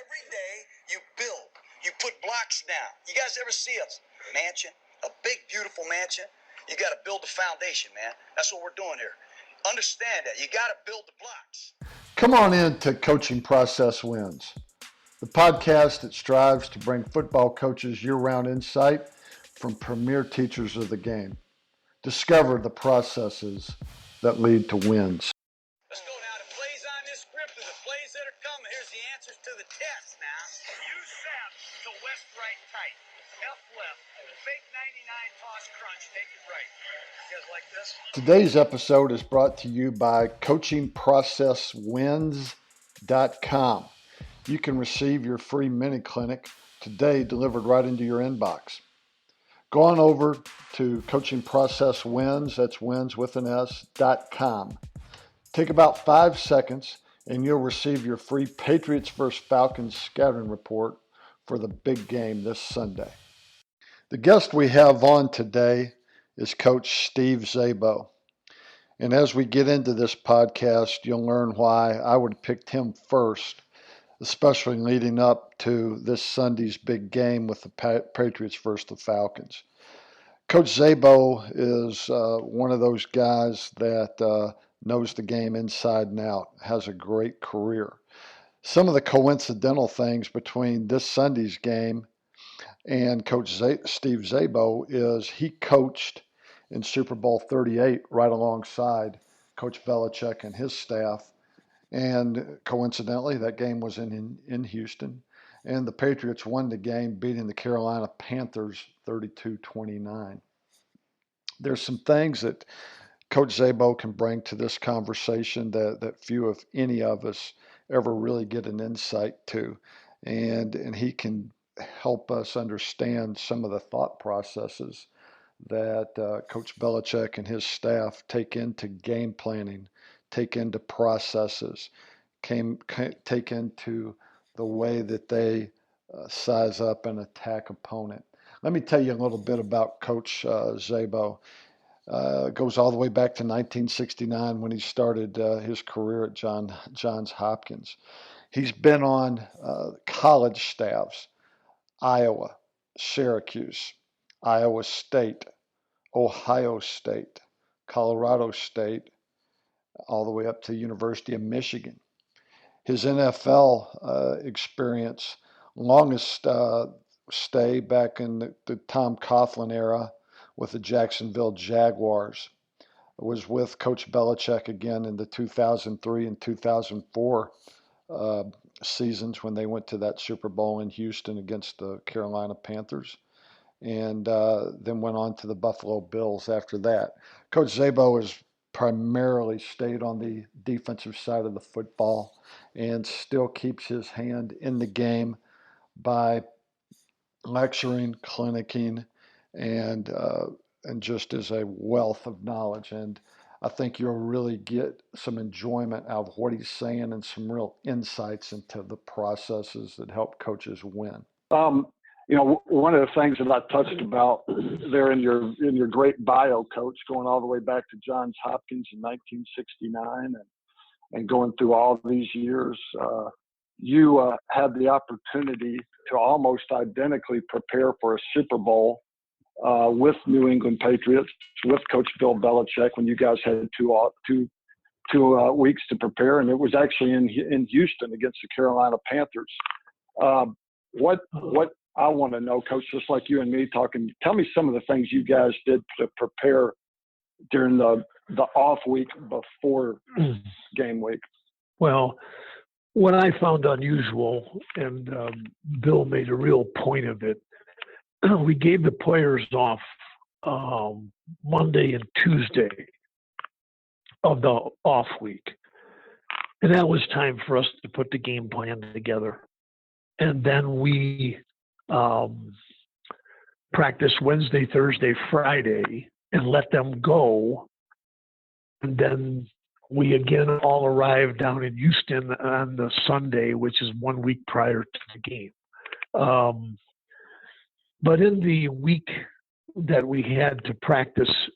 Every day you build, you put blocks down. You guys ever see a mansion, a big, beautiful mansion? You got to build the foundation, man. That's what we're doing here. Understand that. You got to build the blocks. Come on in to Coaching Process Wins, the podcast that strives to bring football coaches year-round insight from premier teachers of the game. Discover the processes that lead to wins. Let's go now. The plays on this script are the plays that are coming. Here's the answers to the test now. Use Sap to west right tight. F left. Fake 99 toss crunch. Take it right. You guys like this? Today's episode is brought to you by coachingprocesswins.com. You can receive your free mini clinic today delivered right into your inbox. Go on over to Coaching Process Wins, that's wins with an S.com. Take about 5 seconds and you'll receive your free Patriots vs. Falcons scouting report for the big game this Sunday. The guest we have on today is Coach Steve Szabo. And as we get into this podcast, you'll learn why I would have picked him first, especially leading up to this Sunday's big game with the Patriots versus the Falcons. Coach Szabo is one of those guys that knows the game inside and out, has a great career. Some of the coincidental things between this Sunday's game and Coach Steve Szabo is he coached in Super Bowl 38 right alongside Coach Belichick and his staff. And coincidentally, that game was in Houston. And the Patriots won the game, beating the Carolina Panthers 32-29. There's some things that Coach Szabo can bring to this conversation that few, if any of us, ever really get an insight to. And he can help us understand some of the thought processes that Coach Belichick and his staff take into game planning, take into processes, take into the way that they size up and attack opponent. Let me tell you a little bit about Coach Szabo. It goes all the way back to 1969 when he started his career at Johns Hopkins. He's been on college staffs, Iowa, Syracuse, Iowa State, Ohio State, Colorado State, all the way up to the University of Michigan. His NFL experience, longest stay back in the Tom Coughlin era with the Jacksonville Jaguars, was with Coach Belichick again in the 2003 and 2004 seasons when they went to that Super Bowl in Houston against the Carolina Panthers, and then went on to the Buffalo Bills after that. Coach Szabo has primarily stayed on the defensive side of the football and still keeps his hand in the game by lecturing, clinicking, and just as a wealth of knowledge. And I think you'll really get some enjoyment out of what he's saying and some real insights into the processes that help coaches win. One of the things that I touched about there in your great bio, Coach, going all the way back to Johns Hopkins in 1969 and going through all these years, you had the opportunity to almost identically prepare for a Super Bowl with New England Patriots, with Coach Bill Belichick, when you guys had two weeks to prepare, and it was actually in Houston against the Carolina Panthers. What I want to know, Coach, just like you and me talking, tell me some of the things you guys did to prepare during the off week before game week. Well, what I found unusual, and Bill made a real point of it, we gave the players off Monday and Tuesday of the off week. And that was time for us to put the game plan together. And then we practiced Wednesday, Thursday, Friday, and let them go. And then we again all arrived down in Houston on the Sunday, which is 1 week prior to the game. But in the week that we had to practice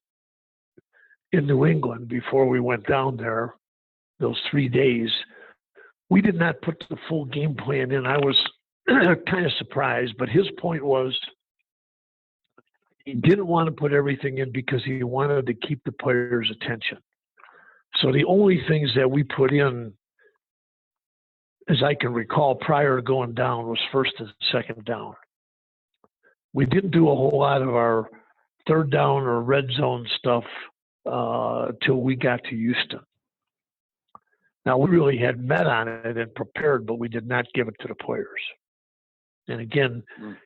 in New England before we went down there, those 3 days, we did not put the full game plan in. I was kind of surprised, but his point was he didn't want to put everything in because he wanted to keep the players' attention. So the only things that we put in, as I can recall, prior to going down was first and second down. We didn't do a whole lot of our third down or red zone stuff till we got to Houston. Now, we really had met on it and prepared, but we did not give it to the players. And again,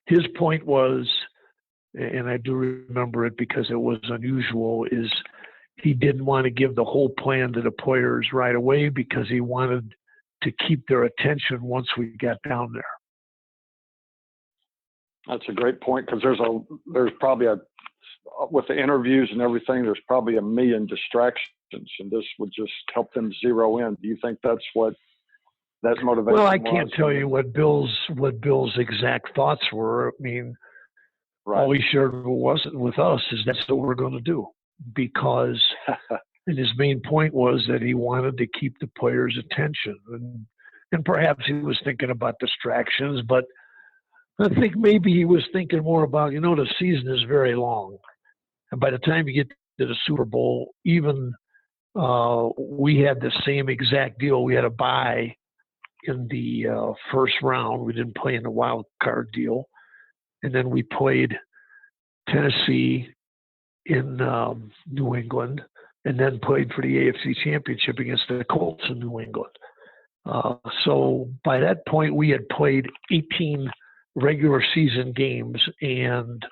his point was, and I do remember it because it was unusual, is he didn't want to give the whole plan to the players right away because he wanted to keep their attention once we got down there. That's a great point, because there's probably with the interviews and everything, there's probably a million distractions, and this would just help them zero in. Do you think that's what that motivation was? Well, I can't tell you what Bill's exact thoughts were. I mean, right. All he shared with us is that's what we're going to do, because and his main point was that he wanted to keep the players' attention, and perhaps he was thinking about distractions, but I think maybe he was thinking more about, the season is very long. And by the time you get to the Super Bowl, even we had the same exact deal. We had a bye in the first round. We didn't play in the wild card deal. And then we played Tennessee in New England, and then played for the AFC Championship against the Colts in New England. So by that point, we had played 18 regular season games and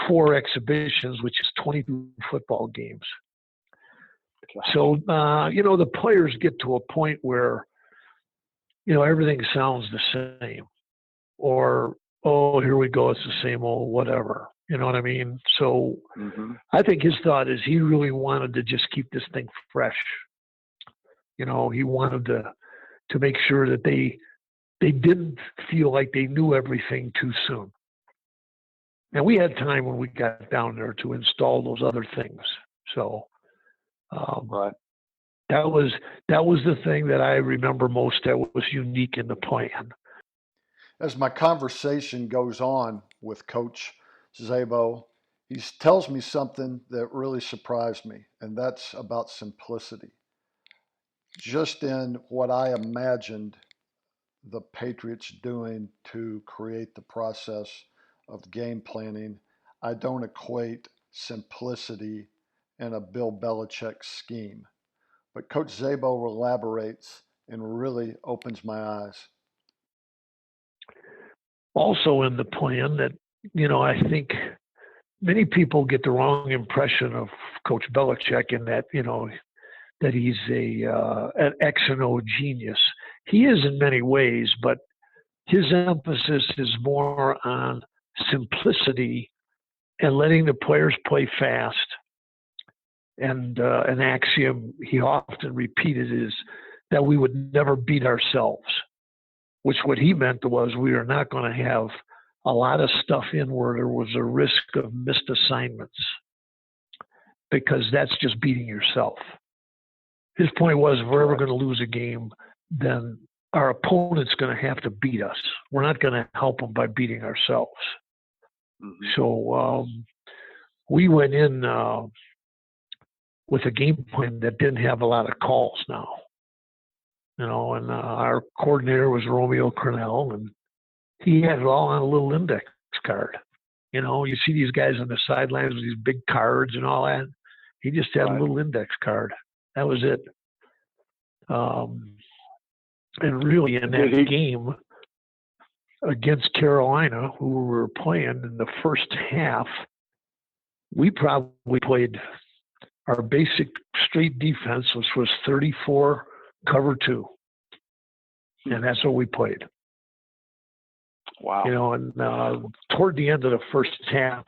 4 exhibitions, which is 22 football games. So, the players get to a point where, everything sounds the same, or, oh, here we go, it's the same old whatever. You know what I mean? So I think his thought is he really wanted to just keep this thing fresh. He wanted to make sure that they didn't feel like they knew everything too soon. And we had time when we got down there to install those other things. So right. That was the thing that I remember most that was unique in the plan. As my conversation goes on with Coach Szabo, he tells me something that really surprised me, and that's about simplicity. Just in what I imagined the Patriots doing to create the process of game planning, I don't equate simplicity in a Bill Belichick scheme. But Coach Szabo elaborates and really opens my eyes. Also in the plan that, I think many people get the wrong impression of Coach Belichick in that, that he's an X and O genius. He is in many ways, but his emphasis is more on simplicity and letting the players play fast. And an axiom he often repeated is that we would never beat ourselves, which what he meant was we are not going to have a lot of stuff in where there was a risk of missed assignments, because that's just beating yourself. His point was, if we're ever going to lose a game, then our opponent's going to have to beat us. We're not going to help them by beating ourselves. So we went in with a game plan that didn't have a lot of calls now. And our coordinator was Romeo Cornell, and he had it all on a little index card. You see these guys on the sidelines with these big cards and all that. He just had a little index card. That was it. And really, in that game against Carolina, who we were playing in the first half, we probably played our basic straight defense, which was 34 cover 2. And that's what we played. Wow. And toward the end of the first half,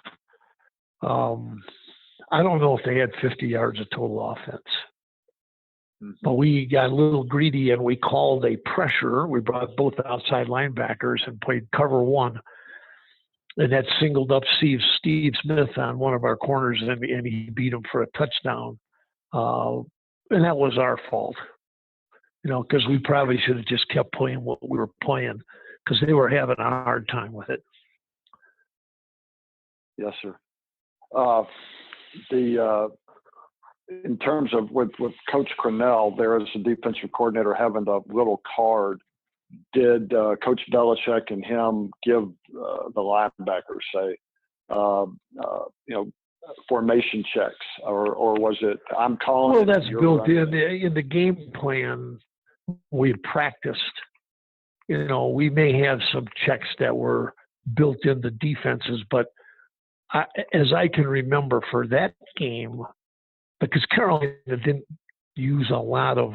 I don't know if they had 50 yards of total offense. But we got a little greedy and we called a pressure. We brought both outside linebackers and played cover 1. And that singled up Steve Smith on one of our corners, and he beat him for a touchdown. And that was our fault. because we probably should have just kept playing what we were playing because they were having a hard time with it. Yes, sir. In terms of with Coach Cornell, there is a defensive coordinator having a little card. Did Coach Belichick and him give the linebackers, say, formation checks, or was it, I'm calling? Well, that's built in the game plan. We practiced. We may have some checks that were built in the defenses, but as I can remember for that game, because Carolina didn't use a lot of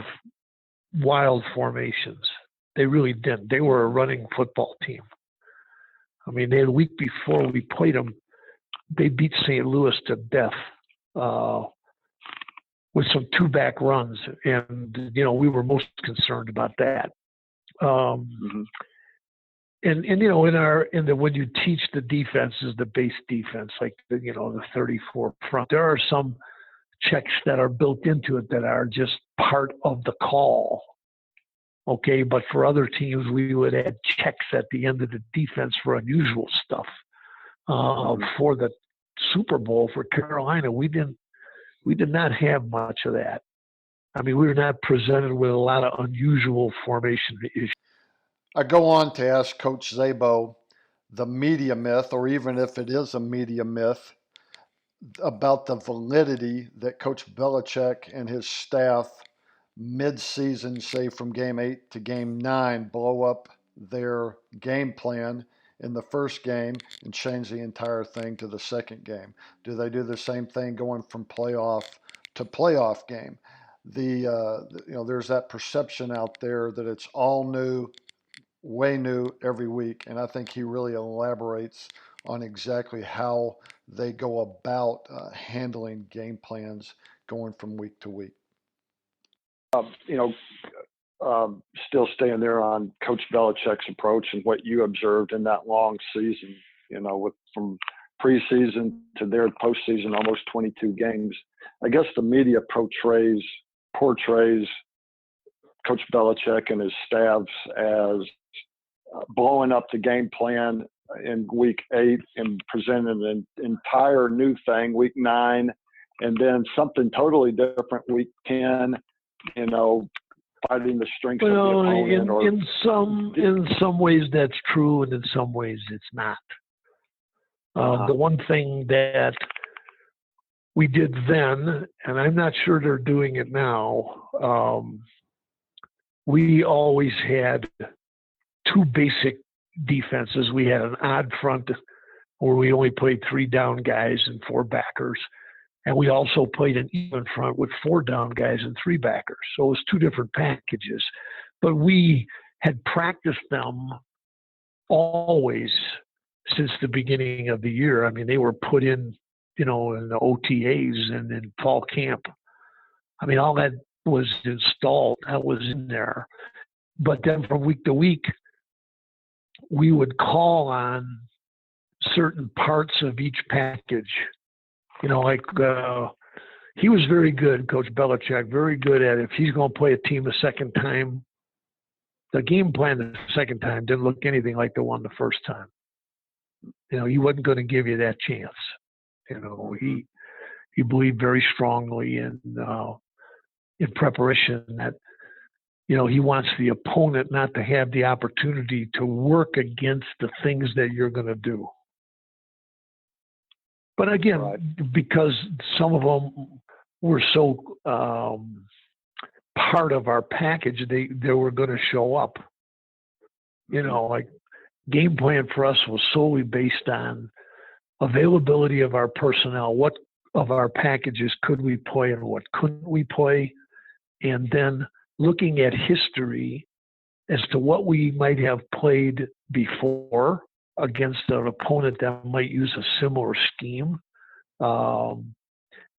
wild formations. They really didn't. They were a running football team. I mean, the week before we played them, they beat St. Louis to death with some two-back runs, and we were most concerned about that. And when you teach the defenses, the base defense, like the 34 front, there are some checks that are built into it that are just part of the call. Okay, but for other teams, we would add checks at the end of the defense for unusual stuff. For the Super Bowl for Carolina, we did not have much of that. I mean, we were not presented with a lot of unusual formation issues. I go on to ask Coach Szabo the media myth, or even if it is a media myth, about the validity that Coach Belichick and his staff mid-season, say from game 8 to game 9, blow up their game plan in the first game and change the entire thing to the second game. Do they do the same thing going from playoff to playoff game? There's that perception out there that it's all new, way new every week, and I think he really elaborates on exactly how they go about handling game plans going from week to week. Still staying there on Coach Belichick's approach and what you observed in that long season, from preseason to their postseason, almost 22 games. I guess the media portrays Coach Belichick and his staffs as blowing up the game plan in week 8 and presenting an entire new thing week 9, and then something totally different week 10, fighting the strengths of the opponent. In some ways that's true, and in some ways it's not. The one thing that we did then, and I'm not sure they're doing it now, we always had 2 basic defenses. We had an odd front where we only played 3 down guys and 4 backers. And we also played an even front with 4 down guys and 3 backers. So it was 2 different packages. But we had practiced them always since the beginning of the year. I mean, they were put in, in the OTAs and in fall camp. I mean, all that was installed. That was in there. But then from week to week, we would call on certain parts of each package. He was very good, Coach Belichick, very good at it. If he's going to play a team a second time, the game plan the second time didn't look anything like the one the first time. He wasn't going to give you that chance. He believed very strongly in preparation that, he wants the opponent not to have the opportunity to work against the things that you're going to do. But again, because some of them were so part of our package, they were going to show up. Like game plan for us was solely based on availability of our personnel. What of our packages could we play and what couldn't we play? And then looking at history as to what we might have played before against an opponent that might use a similar scheme,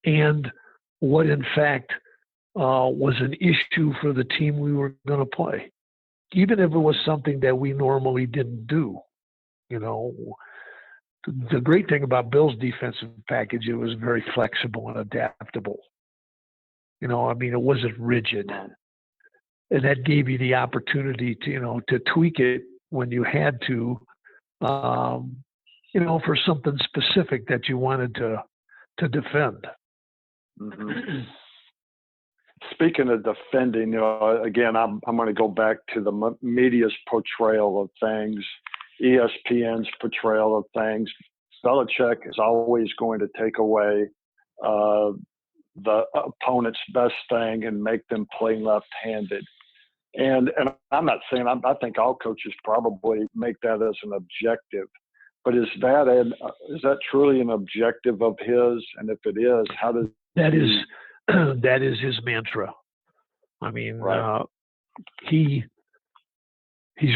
and what in fact was an issue for the team we were going to play, even if it was something that we normally didn't do. The great thing about Bill's defensive package, it was very flexible and adaptable. It wasn't rigid. and that gave you the opportunity to, to tweak it when you had to, for something specific that you wanted to defend. Mm-hmm. Speaking of defending, again, I'm going to go back to the media's portrayal of things, ESPN's portrayal of things. Belichick is always going to take away the opponent's best thing and make them play left-handed. And I'm not saying I think all coaches probably make that as an objective, but is that truly an objective of his? And if it is, how does that is his mantra? I mean, right. He's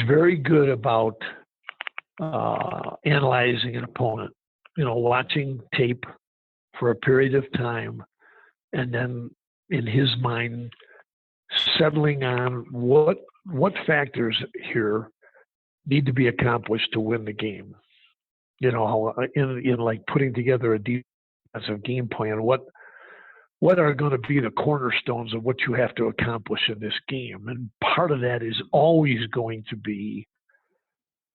very good about analyzing an opponent, watching tape for a period of time, and then in his mind settling on what factors here need to be accomplished to win the game. In like putting together a defensive game plan, what are going to be the cornerstones of what you have to accomplish in this game? And part of that is always going to be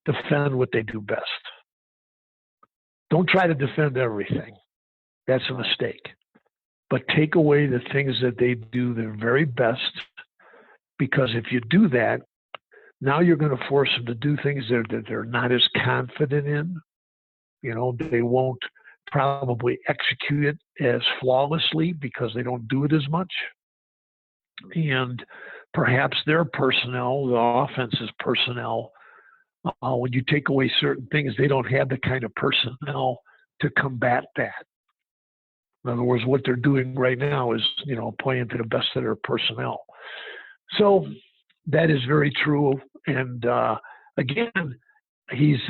defend what they do best. Don't try to defend everything. That's a mistake. But take away the things that they do their very best, because if you do that, now you're going to force them to do things that they're not as confident in. They won't probably execute it as flawlessly because they don't do it as much. And perhaps their personnel, the offense's personnel, when you take away certain things, they don't have the kind of personnel to combat that. In other words, what they're doing right now is, playing to the best of their personnel. So that is very true. And again, he's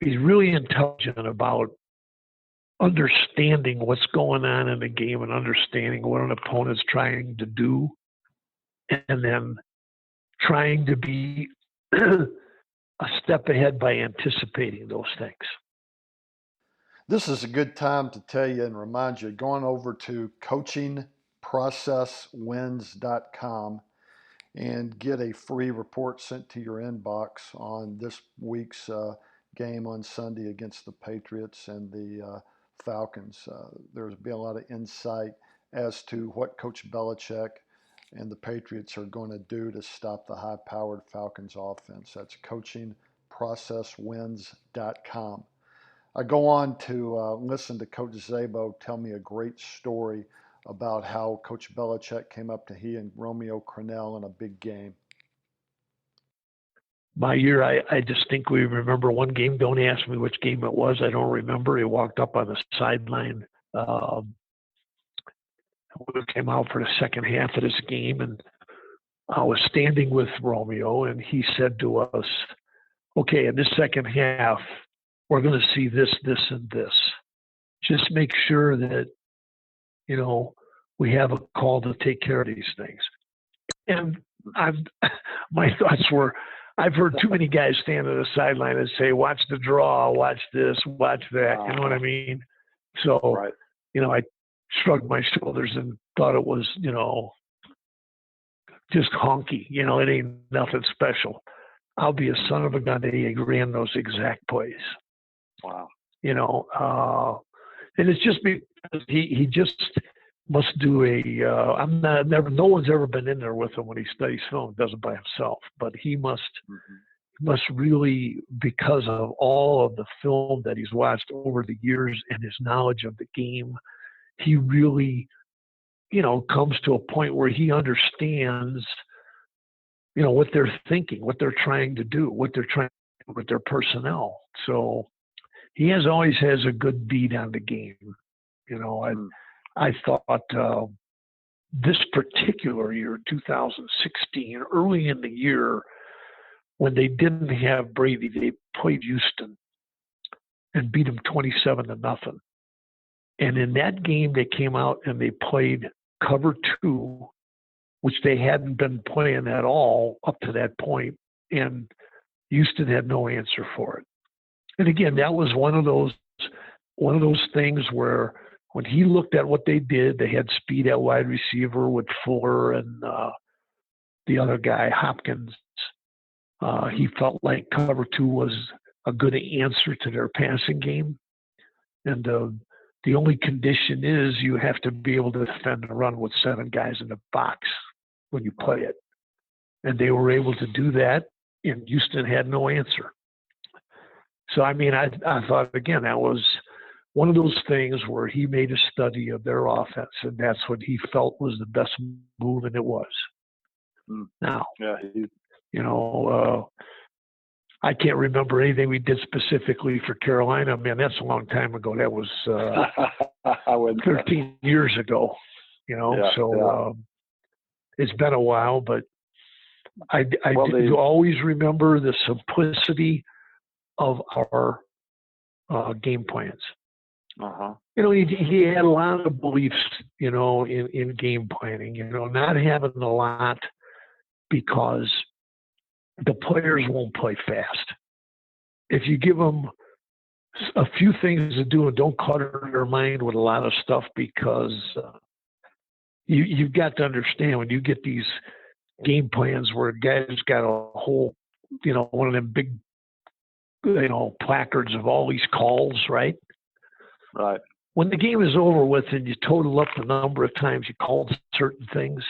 really intelligent about understanding what's going on in the game and understanding what an opponent's trying to do, and then trying to be a step ahead by anticipating those things. This is a good time to tell you and remind you, going over to coachingprocesswins.com and get a free report sent to your inbox on this week's game on Sunday against the Patriots and the Falcons. There's been a lot of insight as to what Coach Belichick and the Patriots are going to do to stop the high-powered Falcons offense. That's coachingprocesswins.com. I go on to listen to Coach Szabo tell me a great story about how Coach Belichick came up to he and Romeo Crennel in a big game. My year, I distinctly remember one game. Don't ask me which game it was. I don't remember. He walked up on the sideline. We came out for the second half of this game, and I was standing with Romeo, and he said to us, okay, in this second half, we're going to see this, this, and this. Just make sure that, we have a call to take care of these things. And my thoughts were, I've heard too many guys stand on the sideline and say, watch the draw, watch this, watch that. You know what I mean? So, right. I shrugged my shoulders and thought it was, just honky. It ain't nothing special. I'll be a son of a gun that he ran those exact plays. Wow. And it's just because he just must do no one's ever been in there with him when he studies film, does it by himself, but he must really, because of all of the film that he's watched over the years and his knowledge of the game, he really, comes to a point where he understands, what they're thinking, what they're trying to do, what they're trying to do with their personnel. So he always has a good beat on the game. I thought this particular year, 2016, early in the year, when they didn't have Brady, they played Houston and beat them 27-0. And in that game, they came out and they played cover 2, which they hadn't been playing at all up to that point, and Houston had no answer for it. And again, that was one of those things where when he looked at what they did, they had speed at wide receiver with Fuller and the other guy, Hopkins, he felt like cover 2 was a good answer to their passing game. And the only condition is you have to be able to defend the run with 7 guys in the box when you play it. And they were able to do that, and Houston had no answer. So, I mean, I thought, again, that was one of those things where he made a study of their offense, and that's what he felt was the best move, and it was. Now, I can't remember anything we did specifically for Carolina. Man, that's a long time ago. That was 13 years ago, it's been a while, but I do always remember the simplicity of our game plans. He had a lot of beliefs, in game planning, not having a lot because the players won't play fast. If you give them a few things to do and don't clutter their mind with a lot of stuff, because you've got to understand when you get these game plans where a guy's got a whole, one of them big, placards of all these calls, right? Right. When the game is over with and you total up the number of times you called certain things,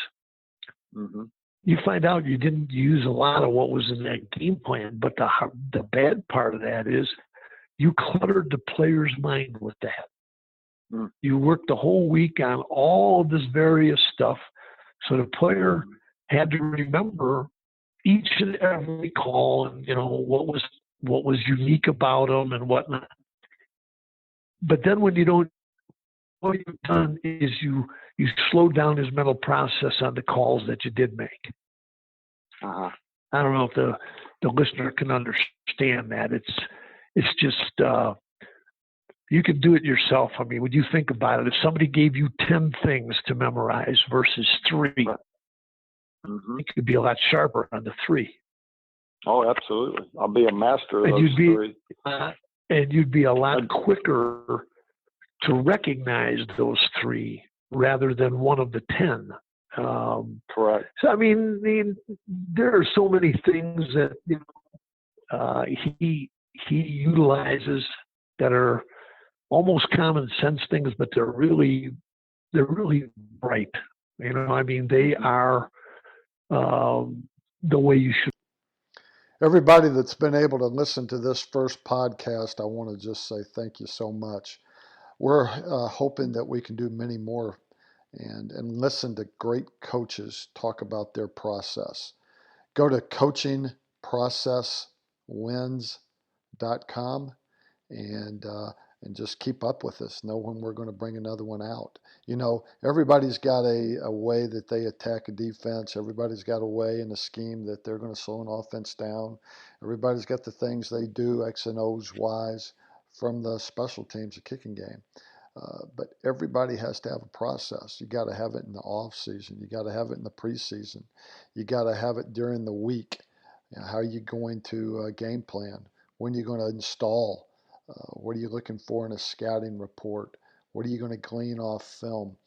you find out you didn't use a lot of what was in that game plan. But the bad part of that is you cluttered the player's mind with that. You worked the whole week on all of this various stuff, so the player had to remember each and every call and what was unique about them and whatnot. But then when you don't, what you've done is you slowed down his mental process on the calls that you did make. I don't know if the listener can understand that. It's just you can do it yourself. I mean, when you think about it, if somebody gave you 10 things to memorize versus 3, you could be a lot sharper on the 3. Oh, absolutely. I'll be a master of those 3. And you'd be a lot quicker to recognize those 3 rather than one of the 10. Correct. So, I mean, there are so many things that he utilizes that are almost common sense things, but they're really bright. I mean, they are the way you should. Everybody that's been able to listen to this first podcast, I want to just say thank you so much. We're hoping that we can do many more and listen to great coaches talk about their process. Go to coachingprocesswins.com and just keep up with us. Know when we're going to bring another one out. Everybody's got a way that they attack a defense. Everybody's got a way in a scheme that they're going to slow an offense down. Everybody's got the things they do, X and O's, Y's, from the special teams, the kicking game. But everybody has to have a process. You got to have it in the off season. You got to have it in the preseason. You got to have it during the week. How are you going to game plan? When are you going to install? What are you looking for in a scouting report? What are you going to glean off film?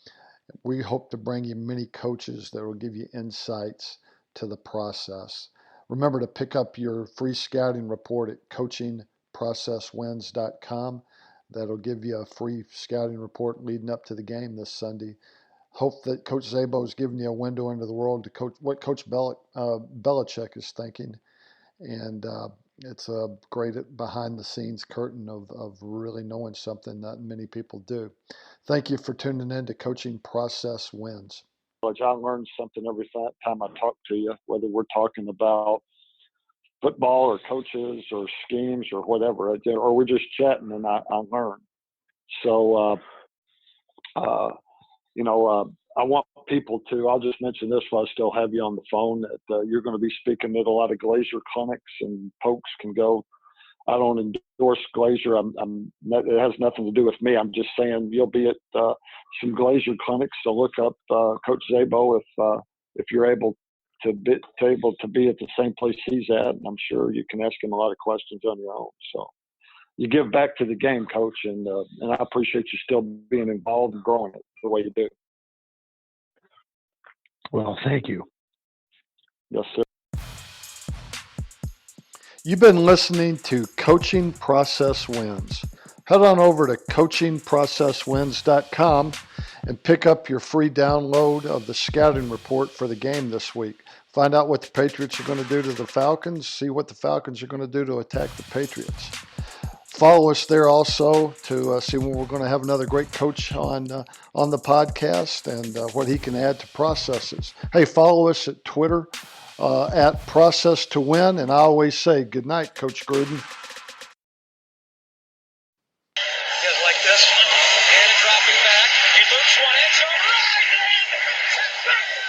We hope to bring you many coaches that will give you insights to the process. Remember to pick up your free scouting report at coachingprocesswins.com. That'll give you a free scouting report leading up to the game this Sunday. Hope that Coach Szabo has given you a window into the world to what Coach Belichick is thinking. And it's a great behind-the-scenes curtain of really knowing something that many people do. Thank you for tuning in to Coaching Process Wins. I learn something every time I talk to you, whether we're talking about football or coaches or schemes or whatever, or we're just chatting, and I learn. So, I want people to, I'll just mention this while I still have you on the phone, that you're going to be speaking at a lot of Glazier clinics, and folks can go. I don't endorse Glazier. It has nothing to do with me. I'm just saying you'll be at some Glazier clinics. So look up Coach Szabo if you're able to be at the same place he's at, and I'm sure you can ask him a lot of questions on your own. So you give back to the game, Coach, and I appreciate you still being involved and growing it the way you do. Well, thank you. Yes, sir. You've been listening to Coaching Process Wins. Head on over to coachingprocesswins.com and pick up your free download of the scouting report for the game this week. Find out what the Patriots are going to do to the Falcons, see what the Falcons are going to do to attack the Patriots. Follow us there also to see when we're going to have another great coach on the podcast and what he can add to processes. Hey, follow us at Twitter at Process to Win, and I always say good night, Coach Gruden. You guys like this? And dropping back. He loops one in, so right in.